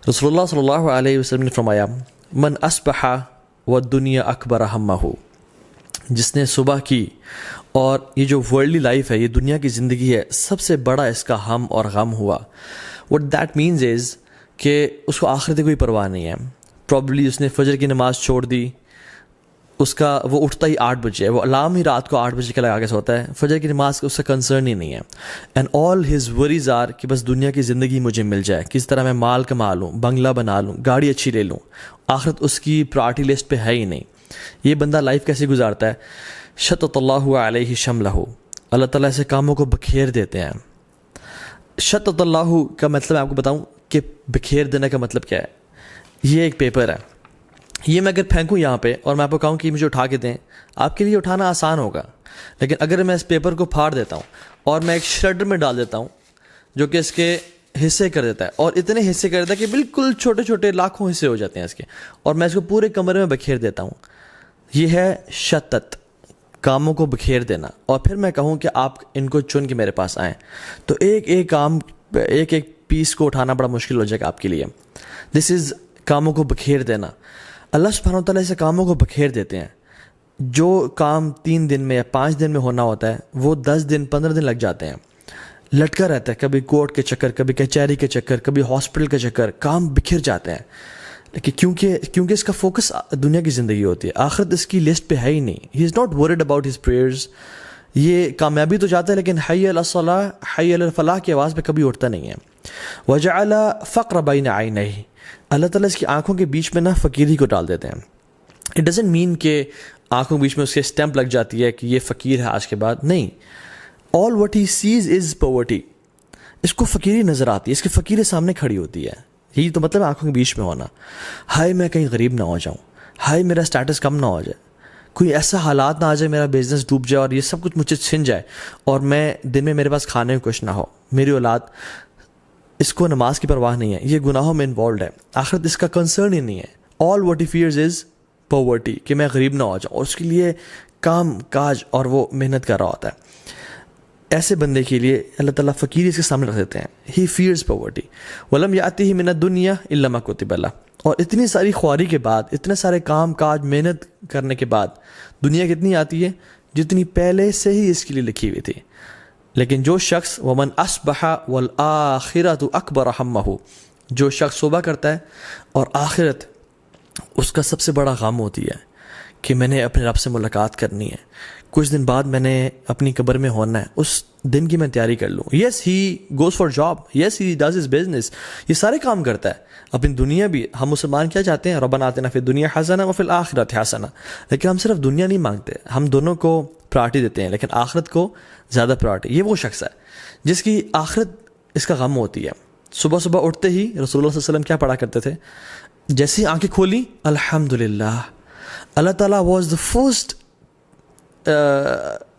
رسول اللہ صلی اللہ علیہ وسلم نے فرمایا من اصبح والدنیا اکبر ہمہ، جس نے صبح کی اور یہ جو ورلڈلی لائف ہے، یہ دنیا کی زندگی ہے، سب سے بڑا اس کا ہم اور غم ہوا. وٹ دیٹ مینز از کہ اس کو آخرت کی کوئی پرواہ نہیں ہے. پرابلی اس نے فجر کی نماز چھوڑ دی، اس کا وہ اٹھتا ہی 8 بجے ہے، وہ الارم ہی رات کو 8 بجے کا لگا کے سوتا ہے، فجر کی نماز کا اس کا کنسرن ہی نہیں ہے. And all his worries are کہ بس دنیا کی زندگی مجھے مل جائے، کس طرح میں مال کما لوں، بنگلہ بنا لوں، گاڑی اچھی لے لوں. آخرت اس کی پرائرٹی لسٹ پہ ہے ہی نہیں. یہ بندہ لائف کیسے گزارتا ہے؟ شتت اللہ علیہ شملہ، اللہ تعالیٰ ایسے کاموں کو بکھیر دیتے ہیں. شتت اللہ کا مطلب میں آپ کو بتاؤں کہ بکھیر دینے کا مطلب کیا ہے. یہ ایک پیپر ہے، یہ میں اگر پھینکوں یہاں پہ اور میں آپ کو کہوں کہ مجھے اٹھا کے دیں، آپ کے لیے اٹھانا آسان ہوگا. لیکن اگر میں اس پیپر کو پھاڑ دیتا ہوں اور میں ایک شریڈر میں ڈال دیتا ہوں جو کہ اس کے حصے کر دیتا ہے، اور اتنے حصے کر دیتا ہے کہ بالکل چھوٹے چھوٹے لاکھوں حصے ہو جاتے ہیں اس کے، اور میں اس کو پورے کمرے میں بکھیر دیتا ہوں، یہ ہے شتت، کاموں کو بکھیر دینا. اور پھر میں کہوں کہ آپ ان کو چن کے میرے پاس آئیں، تو ایک ایک کام، ایک ایک پیس کو اٹھانا بڑا مشکل ہو جائے گا آپ کے لیے. دس از کاموں کو بکھیر دینا. اللہ سبحانہ و تعالیٰ ایسے کاموں کو بکھیر دیتے ہیں. جو کام 3 دن میں یا 5 دن میں ہونا ہوتا ہے وہ 10 دن 15 دن لگ جاتے ہیں. لٹکا رہتا ہے، کبھی کورٹ کے چکر، کبھی کچہری کے چکر، کبھی ہاسپٹل کے چکر، کام بکھر جاتے ہیں. لیکن کیونکہ اس کا فوکس دنیا کی زندگی ہوتی ہے، آخرت اس کی لسٹ پہ ہے ہی نہیں. He is not worried about his prayers. یہ کامیابی تو چاہتا ہے لیکن حی علی الصلاح، حی علی الفلاح کی آواز پہ کبھی اٹھتا نہیں ہے. وجعل فقر بین عینیہ، اللہ تعالیٰ اس کی آنکھوں کے بیچ میں فقیری کو ڈال دیتے ہیں. اٹ ڈزنٹ مین کہ آنکھوں کے بیچ میں اس کے اسٹیمپ لگ جاتی ہے کہ یہ فقیر ہے آج کے بعد، نہیں. All what he sees is poverty. اس کو فقیری نظر آتی ہے، اس کی فقیر سامنے کھڑی ہوتی ہے. یہی تو مطلب آنکھوں کے بیچ میں ہونا. ہائے میں کہیں غریب نہ ہو جاؤں، ہائے میرا اسٹیٹس کم نہ ہو جائے، کوئی ایسا حالات نہ آ جائے، میرا بزنس ڈوب جائے اور یہ سب کچھ مجھ سے چھن جائے، اور میں دن میں میرے پاس کھانے کو کچھ نہ ہو. میری اولاد، اس کو نماز کی پرواہ نہیں ہے، یہ گناہوں میں انوالوڈ ہے، آخرت اس کا کنسرن ہی نہیں ہے. All what he fears is poverty, کہ میں غریب نہ ہو جاؤں، اور اس کے لیے کام کاج اور وہ محنت کر رہا ہوتا ہے. ایسے بندے کے لیے اللہ تعالیٰ فقیری اس کے سامنے رکھ دیتے ہیں. ہی فیئرز پاورٹی. ولم یاتہ من الدنیا الا ما کتب له. اور اتنی ساری خواری کے بعد، اتنے سارے کام کاج محنت کرنے کے بعد دنیا کتنی آتی ہے؟ جتنی پہلے سے ہی اس کے لیے لکھی ہوئی تھی. لیکن جو شخص ومن اصبح والآخرۃ اکبر ہمہ، جو شخص صبح کرتا ہے اور آخرت اس کا سب سے بڑا غم ہوتی ہے کہ میں نے اپنے رب سے ملاقات کرنی ہے، کچھ دن بعد میں نے اپنی قبر میں ہونا ہے، اس دن کی میں تیاری کر لوں. Yes he goes for job, yes he does his business, یہ سارے کام کرتا ہے. اپنی دنیا بھی، ہم مسلمان کیا چاہتے ہیں؟ ربنا آتنا فی الدنیا حسنہ وفی الآخرۃ حسنہ. لیکن ہم صرف دنیا نہیں مانگتے، ہم دونوں کو پرائرٹی دیتے ہیں، لیکن آخرت کو زیادہ پرائرٹی. یہ وہ شخص ہے جس کی آخرت اس کا غم ہوتی ہے. صبح صبح اٹھتے ہی رسول اللہ صلی اللہ علیہ وسلم کیا پڑھا کرتے تھے؟ جیسی آنکھیں کھولی، الحمدللہ. اللہ تعالیٰ was the first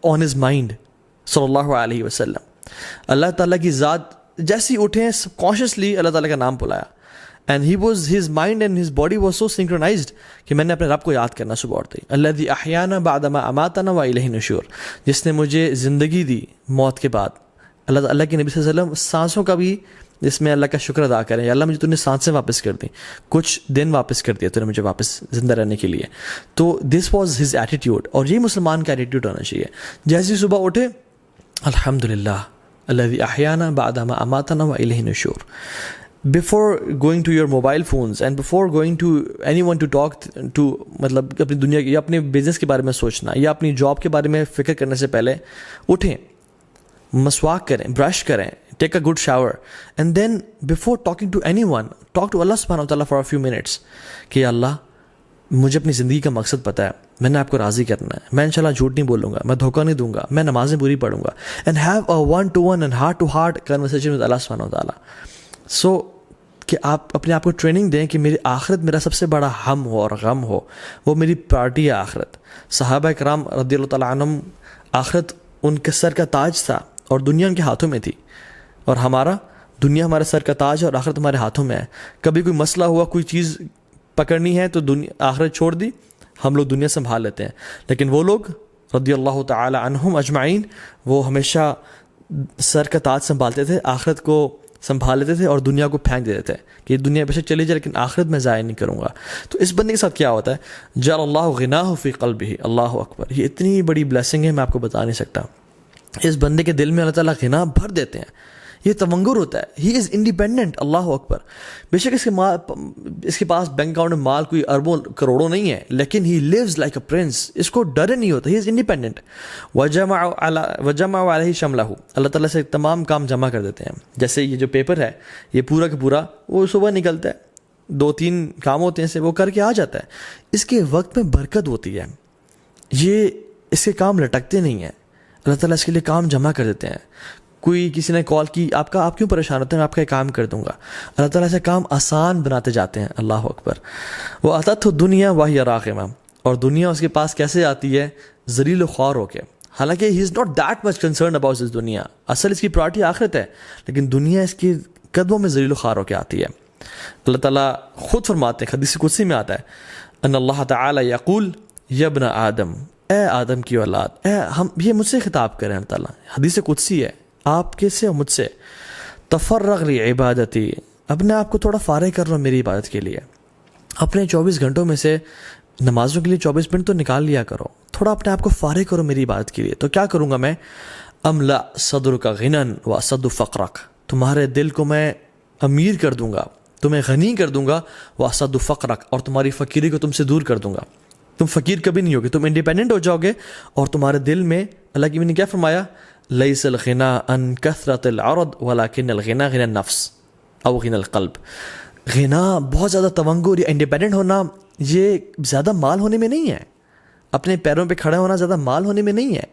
on his mind صلی اللہ علیہ وسلم. اللہ تعالیٰ کی ذات جیسی اٹھیں، سب کانشیسلی اللہ تعالیٰ کا نام بلایا. And he was his mind and his body was so synchronised کہ میں نے اپنے رب کو یاد کرنا صبح اٹھتے ہی. الذی احیانا بعد ما اماتنا والیہ النشور، جس نے مجھے زندگی دی موت کے بعد. اللہ کے نبی صلی اللہ علیہ وسلم سانسوں کا بھی جس میں اللہ کا شکر ادا کریں، یا اللہ مجھے تو نے سانسیں واپس کر دیں، کچھ دن واپس کر دیا تو نے مجھے واپس زندہ رہنے کے لیے. تو دس واز ہز ایٹیٹیوڈ، اور یہ مسلمان کا ایٹیٹیوڈ ہونا چاہیے. جیسے صبح اٹھے، الحمدللہ الذی احیانا بعد ما اماتنا والیہ النشور. Before going to your mobile phones and before going to anyone to talk to، مطلب اپنی دنیا کی یا اپنے بزنس کے بارے میں سوچنا یا اپنی جاب کے بارے میں فکر کرنے سے پہلے اٹھیں، مسواک کریں، برش کریں، take a good shower, and then before talking to anyone talk to اللہ سبحانہ وتعالیٰ فار اے فیو منٹس کہ اللہ مجھے اپنی زندگی کا مقصد پتہ ہے، میں نے آپ کو راضی کرنا ہے، میں انشاءاللہ جھوٹ نہیں بولوں گا، میں دھوکہ نہیں دوں گا، میں نمازیں پوری پڑھوں گا. And have a one to one and heart to heart conversation with اللہ سبحانہ وتعالیٰ. سو کہ آپ اپنے آپ کو ٹریننگ دیں کہ میری آخرت میرا سب سے بڑا ہم ہو اور غم ہو، وہ میری پرائرٹی ہے آخرت. صحابہ کرام رضی اللہ تعالیٰ عنہم، آخرت ان کے سر کا تاج تھا اور دنیا ان کے ہاتھوں میں تھی، اور ہمارا دنیا ہمارے سر کا تاج ہے اور آخرت ہمارے ہاتھوں میں ہے. کبھی کوئی مسئلہ ہوا، کوئی چیز پکڑنی ہے تو آخرت چھوڑ دی، ہم لوگ دنیا سنبھال لیتے ہیں. لیکن وہ لوگ رضی اللہ تعالی عنہم اجمعین، وہ ہمیشہ سر کا تاج سنبھالتے تھے، آخرت کو سنبھال لیتے تھے اور دنیا کو پھینک دیتے تھے کہ یہ دنیا بے شک چلی جائے لیکن آخرت میں ضائع نہیں کروں گا. تو اس بندے کے ساتھ کیا ہوتا ہے؟ جعل اللہ غناہ فی قلبہ. اللہ اکبر، یہ اتنی بڑی بلیسنگ ہے میں آپ کو بتا نہیں سکتا. اس بندے کے دل میں اللہ تعالیٰ غنا بھر دیتے ہیں. یہ تونگر ہوتا ہے. ہی از انڈیپینڈنٹ. اللہ اکبر. بے شک اس کے پاس بینک اکاؤنٹ میں مال کوئی اربوں کروڑوں نہیں ہے، لیکن ہی لیوز لائک اے پرنس. اس کو ڈر نہیں ہوتا. ہی از انڈیپینڈنٹ. وجمع علیہ شملہ. اللہ تعالیٰ سے تمام کام جمع کر دیتے ہیں. جیسے یہ جو پیپر ہے یہ پورا کا پورا وہ صبح نکلتا ہے، 2-3 کام ہوتے ہیں سے وہ کر کے آ جاتا ہے. اس کے وقت میں برکت ہوتی ہے. یہ اس کے کام لٹکتے نہیں ہیں. اللہ تعالیٰ اس کے لیے کام جمع کر دیتے ہیں. کوئی کسی نے کال کی، آپ کیوں پریشان ہوتے ہیں؟ میں آپ کا کام کر دوں گا. اللہ تعالیٰ سے کام آسان بناتے جاتے ہیں. اللہ اکبر. وہ آتت دنیا وہی راغمہ. اور دنیا اس کے پاس کیسے آتی ہے؟ ذلیل و خوار ہو کے. حالانکہ he is not that much concerned about this دنیا. اصل اس کی پرائرٹی آخرت ہے، لیکن دنیا اس کی قدموں میں ذلیل و خوار ہو کے آتی ہے. اللہ تعالیٰ خود فرماتے ہیں، حدیث قدسی میں آتا ہے، ان اللہ تعالیٰ یقول یا ابن آدم، اے آدم کی اولاد، یہ مجھ سے خطاب کریں. اللہ تعالیٰ حدیث قدسی ہے آپ کے سے اور مجھ سے، تفرغ لی عبادتی، اپنے آپ کو تھوڑا فارغ کر لو میری عبادت کے لیے. اپنے 24 گھنٹوں میں سے نمازوں کے لیے 24 منٹ تو نکال لیا کرو. تھوڑا اپنے آپ کو فارغ کرو میری عبادت کے لیے. تو کیا کروں گا میں؟ املا صدرک غنًا واسد فقرک. تمہارے دل کو میں امیر کر دوں گا، تمہیں غنی کر دوں گا. واسد فقرک، اور تمہاری فقیری کو تم سے دور کر دوں گا. تم فقیر کبھی نہیں ہوگے، تم انڈیپینڈنٹ ہو جاؤ گے. اور تمہارے دل میں اللہ کی نے کیا فرمایا؟ لیس الغنا ان کثرت العرض ولکن الغنا غنا النفس او غنا القلب. غنا بہت زیادہ تونگر یا انڈیپینڈنٹ ہونا یہ زیادہ مال ہونے میں نہیں ہے. اپنے پیروں پہ کھڑا ہونا زیادہ مال ہونے میں نہیں ہے.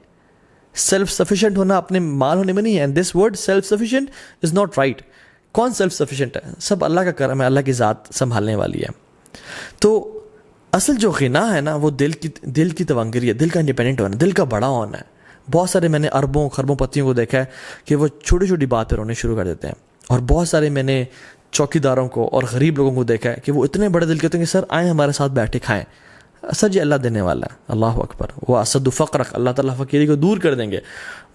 سیلف سفیشینٹ ہونا اپنے مال ہونے میں نہیں ہے. And this word self sufficient is not right. کون سیلف سفیشینٹ ہے؟ سب اللہ کا کرم ہے، اللہ کی ذات سنبھالنے والی ہے. تو اصل جو غنا ہے نا وہ دل کی تونگری ہے، دل کا انڈیپینڈنٹ ہونا، دل کا بڑا ہونا ہے. بہت سارے میں نے اربوں خربوں پتیوں کو دیکھا ہے کہ وہ چھوٹی چھوٹی بات پہ رونے شروع کر دیتے ہیں. اور بہت سارے میں نے چوکی داروں کو اور غریب لوگوں کو دیکھا ہے کہ وہ اتنے بڑے دل کے ہوتے ہیں کہ سر آئیں ہمارے ساتھ بیٹھے کھائیں. سر جی اللہ دینے والا ہے. اللہ اکبر. وہ اسد فقرک، اللہ تعالیٰ فقیری کو دور کر دیں گے.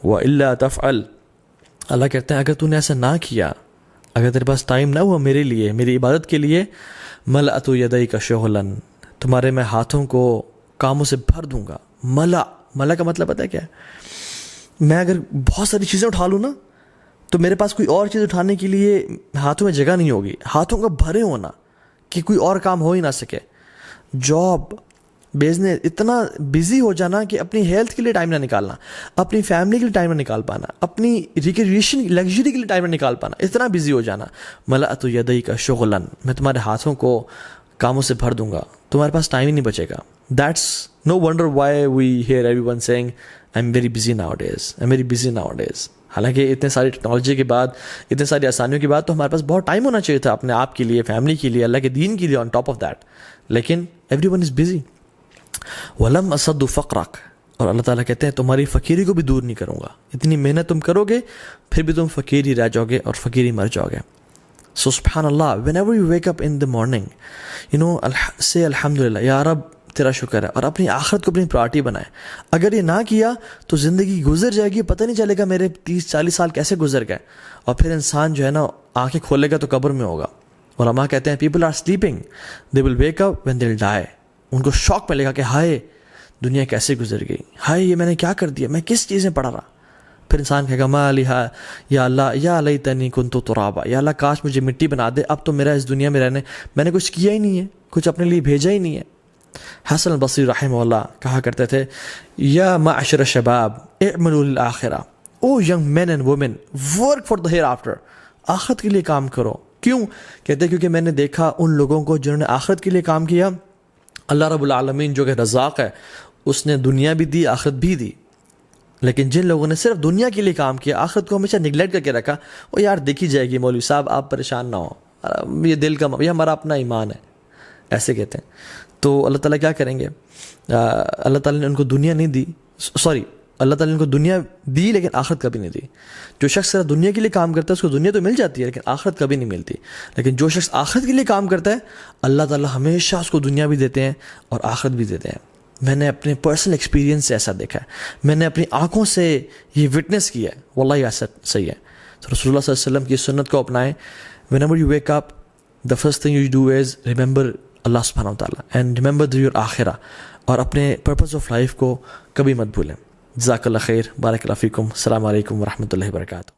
وَإِلَّا تَفْعَلْ، اللہ کہتے ہیں اگر تو نے ایسا نہ کیا، اگر تیرے پاس ٹائم نہ ہوا میرے لیے، میری عبادت کے لیے، ملأت یدیک شغلاً، تمہارے میں ہاتھوں کو کاموں سے بھر دوں گا. ملا کا مطلب پتہ ہے کیا ہے؟ میں اگر بہت ساری چیزیں اٹھا لوں نا تو میرے پاس کوئی اور چیز اٹھانے کے لیے ہاتھوں میں جگہ نہیں ہوگی. ہاتھوں کا بھرے ہونا کہ کوئی اور کام ہو ہی نہ سکے. جاب، بزنس، اتنا بزی ہو جانا کہ اپنی ہیلتھ کے لیے ٹائم نہ نکالنا، اپنی فیملی کے لیے ٹائم نہ نکال پانا، اپنی ریکریشن لگژری کے لیے ٹائم نہ نکال پانا، اتنا بزی ہو جانا. ملأت یدیک شغلاً، میں تمہارے ہاتھوں کو کاموں سے بھر دوں گا، تمہارے پاس ٹائم ہی نہیں بچے گا. That's no wonder why we hear everyone saying I am very busy nowadays. حالانکہ اتنے ساری ٹیکنالوجی کے بعد، اتنے ساری آسانیوں کے بعد تو ہمارے پاس بہت ٹائم ہونا چاہیے تھا اپنے آپ کے لیے، فیملی کے لیے، اللہ کے دین کے لیے، آن ٹاپ آف دیٹ. لیکن ایوری ون از بزی. وَلَمْ أَصَدُّ فَقْرَكَ، اور اللہ تعالیٰ کہتے ہیں تمہاری فقیری کو بھی دور نہیں کروں گا. اتنی محنت تم کرو گے پھر بھی تم فقیر ہی رہ جاؤ گے اور فقیر ہی مر جاؤ گے. So سبحان اللہ، whenever you wake up in the morning, say الحمدللہ، یا رب تیرا شکر ہے، اور اپنی آخرت کو اپنی پرائرٹی بنائے. اگر یہ نہ کیا تو زندگی گزر جائے گی، پتہ نہیں چلے گا میرے 30-40 سال کیسے گزر گئے. اور پھر انسان جو ہے نا آنکھیں کھولے گا تو قبر میں ہوگا. علماء کہتے ہیں people are sleeping, they will wake up when they'll die. ان کو شوق ملے گا کہ ہائے دنیا کیسے گزر گئی، ہائے یہ میں نے کیا کر دیا، میں کس چیزیں پڑھا رہا. پھر انسان کہے گا ما لہا یا اللہ یا لیتنی کنت ترابا، یا اللہ کاش مجھے مٹی بنا دے، اب تو میرا اس دنیا میں رہنے، میں نے کچھ کیا ہی نہیں ہے، کچھ اپنے لیے بھیجا ہی نہیں ہے. حسن البصری رحمہ اللہ کہا کرتے تھے یا معشر الشباب اعملوا للآخرہ، oh young men and women work for the hereafter, آخرت کے لیے کام کرو. کیوں؟ کہتے ہیں کیونکہ میں نے دیکھا ان لوگوں کو جنہوں نے آخرت کے لیے کام کیا، اللہ رب العالمین جو کہ رزاق ہے اس نے دنیا بھی دی آخرت بھی دی. لیکن جن لوگوں نے صرف دنیا کے لیے کام کیا، آخرت کو ہمیشہ نگلیکٹ کر کے رکھا، وہ یار دیکھی جائے گی مولوی صاحب آپ پریشان نہ ہو، یہ دل کا، یہ ہمارا اپنا ایمان ہے، ایسے کہتے ہیں. تو اللہ تعالیٰ کیا کریں گے؟ اللہ تعالیٰ نے ان کو دنیا نہیں دی، اللہ تعالیٰ نے ان کو دنیا دی لیکن آخرت کبھی نہیں دی. جو شخص صرف دنیا کے لیے کام کرتا ہے اس کو دنیا تو مل جاتی ہے لیکن آخرت کبھی نہیں ملتی. لیکن جو شخص آخرت کے لیے کام کرتا ہے اللہ تعالیٰ ہمیشہ اس کو دنیا بھی دیتے ہیں اور آخرت بھی دیتے ہیں. میں نے اپنے پرسنل ایکسپیرینس سے ایسا دیکھا ہے، میں نے اپنی آنکھوں سے یہ وٹنس کیا ہے، واللہ یہ ایسا صحیح ہے. تو رسول اللہ صلی اللہ علیہ وسلم کی سنت کو اپنائیں. whenever you wake up, the first thing you do is remember اللہ سبحانہ و تعالیٰ and remember your آخرہ, اور اپنے پرپز آف لائف کو کبھی مت بھولیں. جزاک اللہ خیر. بارک اللہ فیکم. السلام علیکم ورحمۃ اللہ وبرکاتہ.